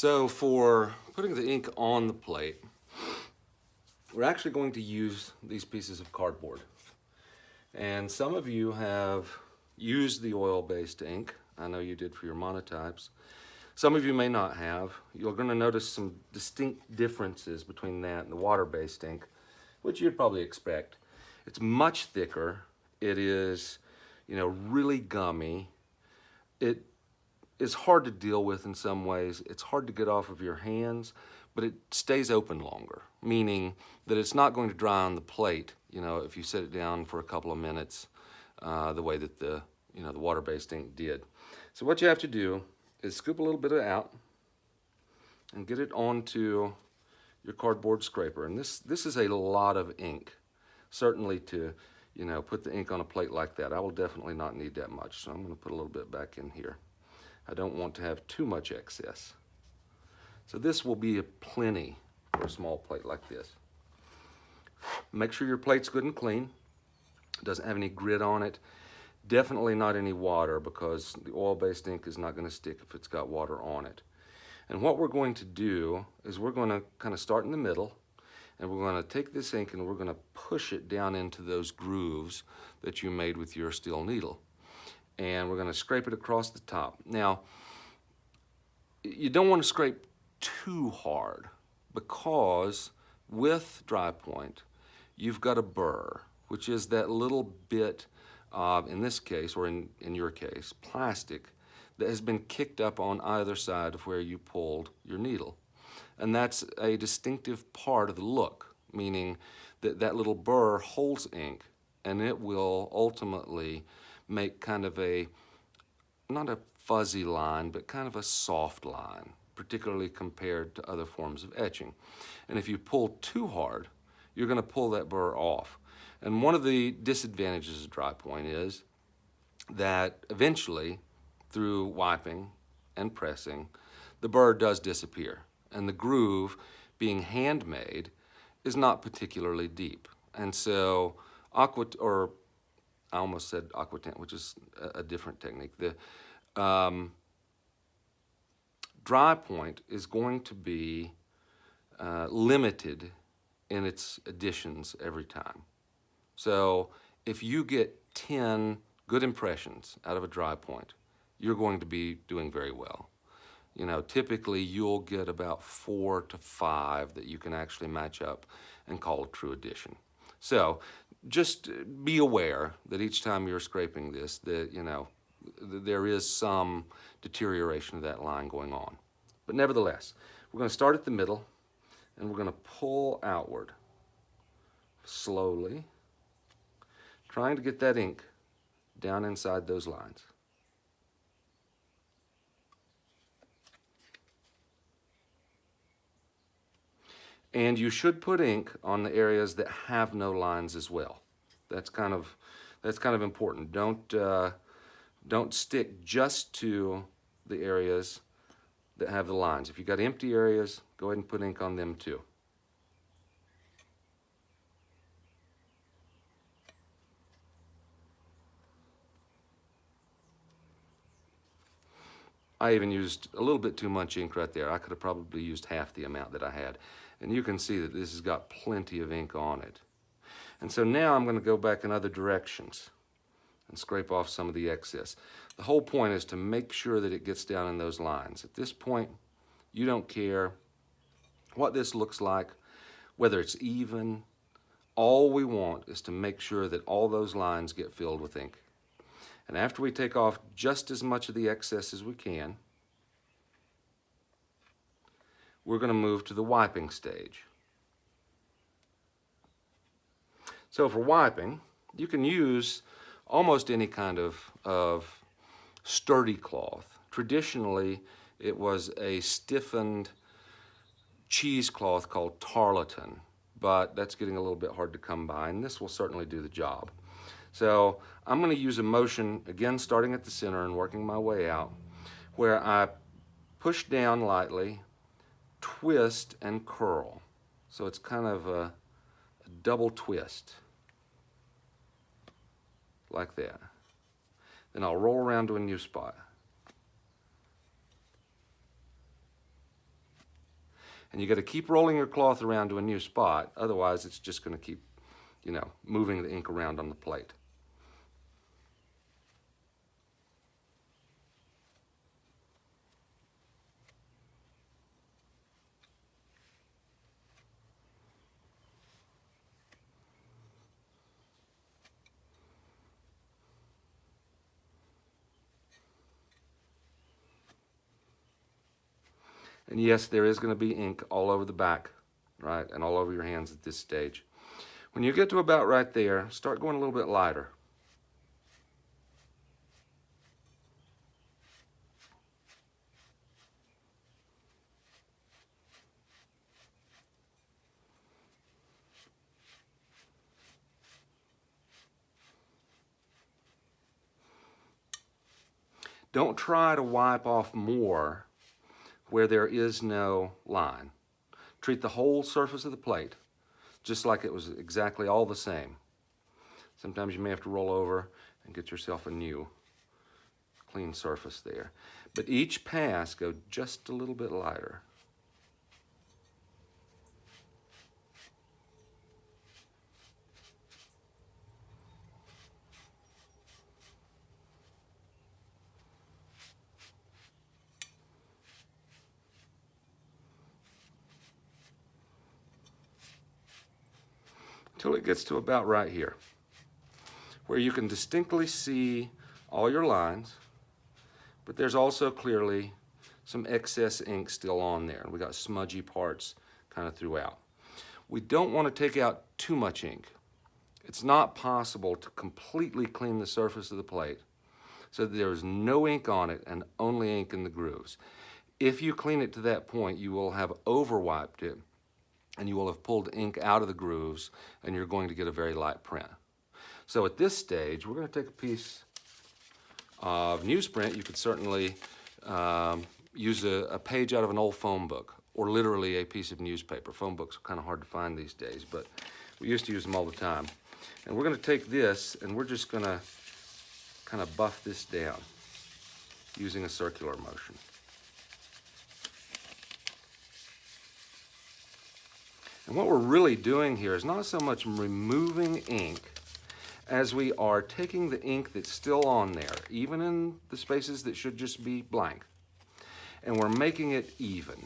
So for putting the ink on the plate, we're actually going to use these pieces of cardboard. And some of you have used the oil-based ink. I know you did for your monotypes. Some of you may not have. You're going to notice some distinct differences between that and the water-based ink, which you'd probably expect. It's much thicker. It is, really gummy. It is hard to deal with in some ways. It's hard to get off of your hands, but it stays open longer, meaning that it's not going to dry on the plate, if you set it down for a couple of minutes, the way that the water-based ink did. So what you have to do is scoop a little bit of it out and get it onto your cardboard scraper. And this is a lot of ink, certainly to put the ink on a plate like that. I will definitely not need that much, so I'm going to put a little bit back in here. I don't want to have too much excess. So this will be a plenty for a small plate like this. Make sure your plate's good and clean. It doesn't have any grit on it. Definitely not any water, because the oil-based ink is not going to stick if it's got water on it. And what we're going to do is we're going to kind of start in the middle, and we're going to take this ink and we're going to push it down into those grooves that you made with your steel needle. And we're going to scrape it across the top. Now, you don't want to scrape too hard, because with dry point, you've got a burr, which is that little bit of, in this case, or in your case, plastic that has been kicked up on either side of where you pulled your needle. And that's a distinctive part of the look, meaning that that little burr holds ink, and it will ultimately make kind of not a fuzzy line, but kind of a soft line, particularly compared to other forms of etching. And if you pull too hard, you're going to pull that burr off. And one of the disadvantages of dry point is that eventually, through wiping and pressing, the burr does disappear. And the groove, being handmade, is not particularly deep. And so I almost said aquatint, which is a different technique. The dry point is going to be limited in its additions every time. So if you get 10 good impressions out of a dry point, you're going to be doing very well. Typically you'll get about 4 to 5 that you can actually match up and call a true addition. So just be aware that each time you're scraping this, that there is some deterioration of that line going on. But nevertheless, we're going to start at the middle, and we're going to pull outward slowly, trying to get that ink down inside those lines. And you should put ink on the areas that have no lines as well. That's kind of important. Don't stick just to the areas that have the lines. If you've got empty areas, go ahead and put ink on them too. I even used a little bit too much ink right there. I could have probably used half the amount that I had. And you can see that this has got plenty of ink on it. And so now I'm going to go back in other directions and scrape off some of the excess. The whole point is to make sure that it gets down in those lines. At this point, you don't care what this looks like, whether it's even. All we want is to make sure that all those lines get filled with ink. And after we take off just as much of the excess as we can, we're going to move to the wiping stage. So for wiping, you can use almost any kind of sturdy cloth. Traditionally, it was a stiffened cheesecloth called tarlatan, but that's getting a little bit hard to come by, and this will certainly do the job. So I'm going to use a motion, again starting at the center and working my way out, where I push down lightly, twist, and curl. So it's kind of a double twist, like that. Then I'll roll around to a new spot. And you got to keep rolling your cloth around to a new spot, otherwise it's just going to keep, moving the ink around on the plate. And yes, there is going to be ink all over the back, right, and all over your hands at this stage. When you get to about right there, start going a little bit lighter. Don't try to wipe off more where there is no line. Treat the whole surface of the plate just like it was exactly all the same. Sometimes you may have to roll over and get yourself a new clean surface there. But each pass, go just a little bit lighter. Until it gets to about right here, where you can distinctly see all your lines, but there's also clearly some excess ink still on there. We got smudgy parts kind of throughout. We don't want to take out too much ink. It's not possible to completely clean the surface of the plate so that there is no ink on it and only ink in the grooves. If you clean it to that point, you will have overwiped it and you will have pulled ink out of the grooves and you're going to get a very light print. So at this stage, we're going to take a piece of newsprint. You could certainly use a page out of an old phone book or literally a piece of newspaper. Phone books are kind of hard to find these days, but we used to use them all the time. And we're going to take this and we're just going to kind of buff this down using a circular motion. And what we're really doing here is not so much removing ink as we are taking the ink that's still on there, even in the spaces that should just be blank, and we're making it even.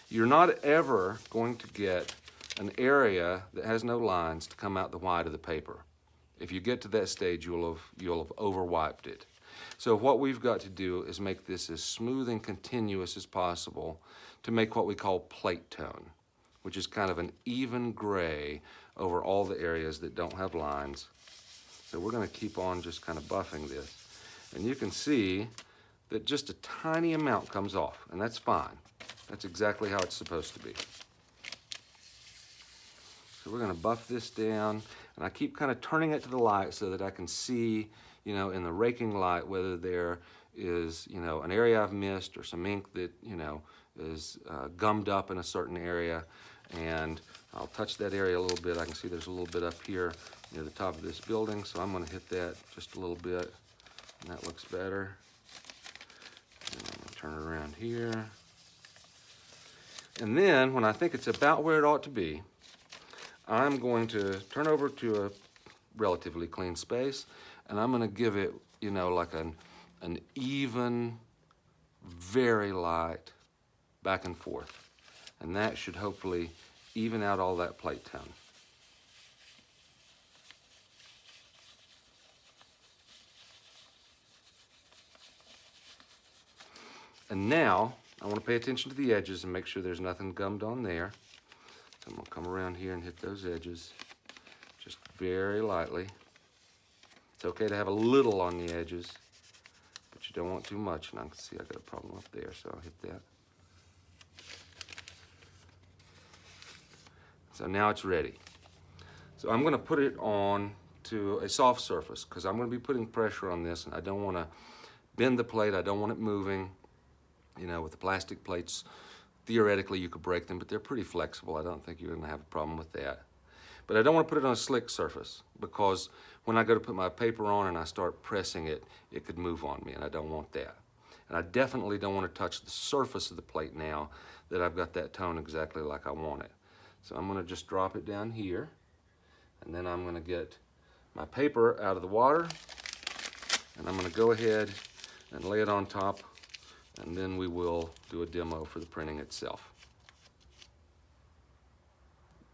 You're not ever going to get an area that has no lines to come out the white of the paper. If you get to that stage, you'll have overwiped it. So what we've got to do is make this as smooth and continuous as possible to make what we call plate tone, which is kind of an even gray over all the areas that don't have lines. So we're going to keep on just kind of buffing this. And you can see that just a tiny amount comes off, and that's fine. That's exactly how it's supposed to be. So we're going to buff this down, and I keep kind of turning it to the light so that I can see, in the raking light whether there is, an area I've missed or some ink that, is gummed up in a certain area. And I'll touch that area a little bit. I can see there's a little bit up here near the top of this building, so I'm going to hit that just a little bit, and that looks better. And I'm going to turn it around here. And then, when I think it's about where it ought to be, I'm going to turn over to a relatively clean space, and I'm going to give it, like an even, very light back and forth. And that should hopefully even out all that plate tone. And now, I want to pay attention to the edges and make sure there's nothing gummed on there. So I'm going to come around here and hit those edges just very lightly. It's okay to have a little on the edges, but you don't want too much. And I can see I got a problem up there, so I'll hit that. So now it's ready. So I'm going to put it on to a soft surface because I'm going to be putting pressure on this, and I don't want to bend the plate. I don't want it moving. With the plastic plates, theoretically you could break them, but they're pretty flexible. I don't think you're going to have a problem with that. But I don't want to put it on a slick surface because when I go to put my paper on and I start pressing it, it could move on me, and I don't want that. And I definitely don't want to touch the surface of the plate now that I've got that tone exactly like I want it. So I'm going to just drop it down here, and then I'm going to get my paper out of the water, and I'm going to go ahead and lay it on top, and then we will do a demo for the printing itself.